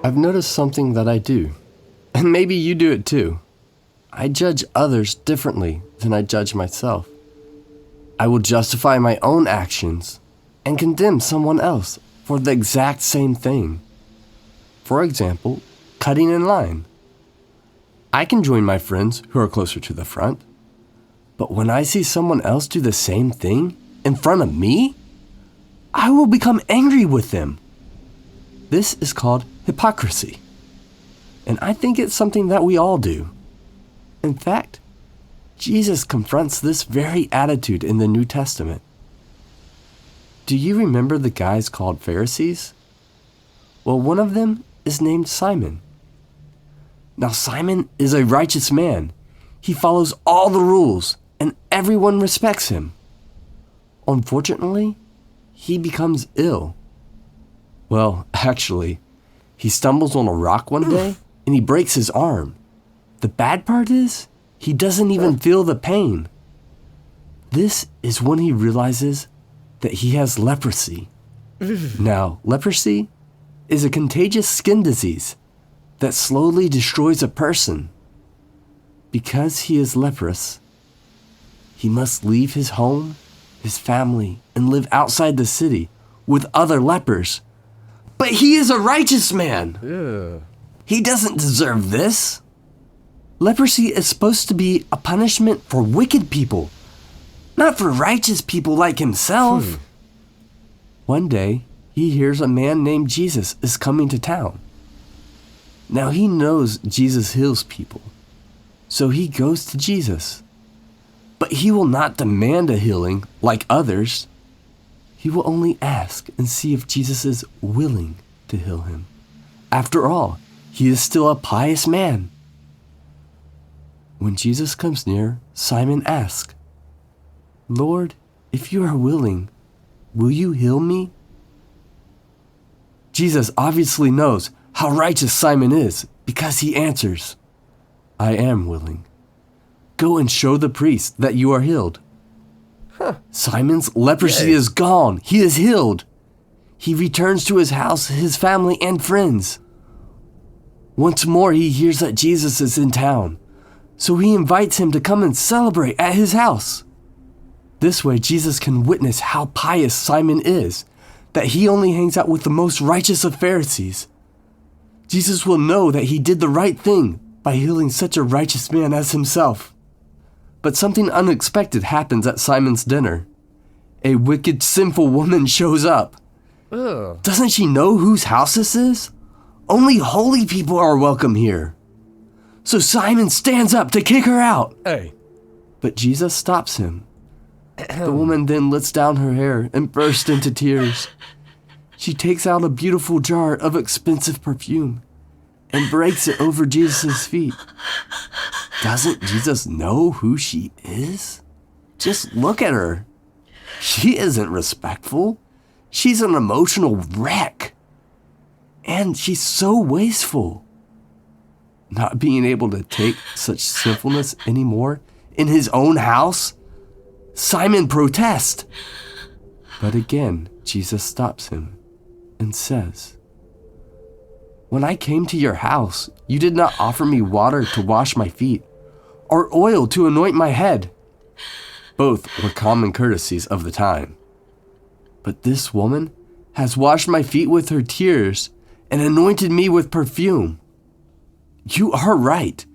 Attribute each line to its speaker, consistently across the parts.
Speaker 1: I've noticed something that I do, and maybe you do it too. I judge others differently than I judge myself. I will justify my own actions and condemn someone else for the exact same thing. For example, cutting in line. I can join my friends who are closer to the front, but when I see someone else do the same thing in front of me, I will become angry with them. This is called hypocrisy, and I think it's something that we all do. In fact, Jesus confronts this very attitude in the New Testament. Do you remember the guys called Pharisees? Well, one of them is named Simon. Now, Simon is a righteous man. He follows all the rules, and everyone respects him. Unfortunately, he becomes ill. Well, actually, he stumbles on a rock one day, and he breaks his arm. The bad part is, he doesn't even feel the pain. This is when he realizes that he has leprosy. Now, leprosy is a contagious skin disease that slowly destroys a person. Because he is leprous, he must leave his home, his family, and live outside the city with other lepers. But he is a righteous man.
Speaker 2: Yeah.
Speaker 1: He doesn't deserve this. Leprosy is supposed to be a punishment for wicked people, not for righteous people like himself. One day, he hears a man named Jesus is coming to town. Now he knows Jesus heals people, so he goes to Jesus. But he will not demand a healing like others. He will only ask and see if Jesus is willing to heal him. After all, he is still a pious man. When Jesus comes near, Simon asks, "Lord, if you are willing, will you heal me?" Jesus obviously knows how righteous Simon is because he answers, "I am willing. Go and show the priest that you are healed." Simon's leprosy is gone. He is healed. He returns to his house, his family, and friends. Once more, he hears that Jesus is in town, so he invites him to come and celebrate at his house. This way, Jesus can witness how pious Simon is, that he only hangs out with the most righteous of Pharisees. Jesus will know that he did the right thing by healing such a righteous man as himself. But something unexpected happens at Simon's dinner. A wicked, sinful woman shows up.
Speaker 2: Ugh.
Speaker 1: Doesn't she know whose house this is? Only holy people are welcome here. So Simon stands up to kick her out.
Speaker 2: Hey.
Speaker 1: But Jesus stops him. The woman then lets down her hair and bursts into tears. She takes out a beautiful jar of expensive perfume and breaks it over Jesus' feet. Doesn't Jesus know who she is? Just look at her. She isn't respectful. She's an emotional wreck. And she's so wasteful. Not being able to take such sinfulness anymore in his own house, Simon protests. But again, Jesus stops him and says, "When I came to your house, you did not offer me water to wash my feet or oil to anoint my head." Both were common courtesies of the time. But this woman has washed my feet with her tears and anointed me with perfume. You are right.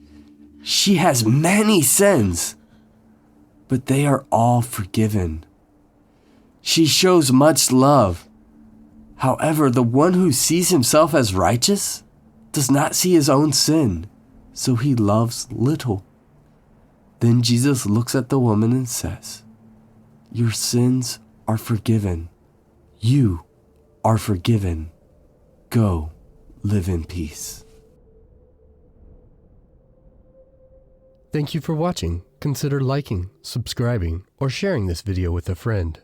Speaker 1: She has many sins, but they are all forgiven. She shows much love. However, the one who sees himself as righteous does not see his own sin, so he loves little. Then Jesus looks at the woman and says, "Your sins are forgiven. You are forgiven. Go, live in peace."
Speaker 2: Thank you for watching. Consider liking, subscribing, or sharing this video with a friend.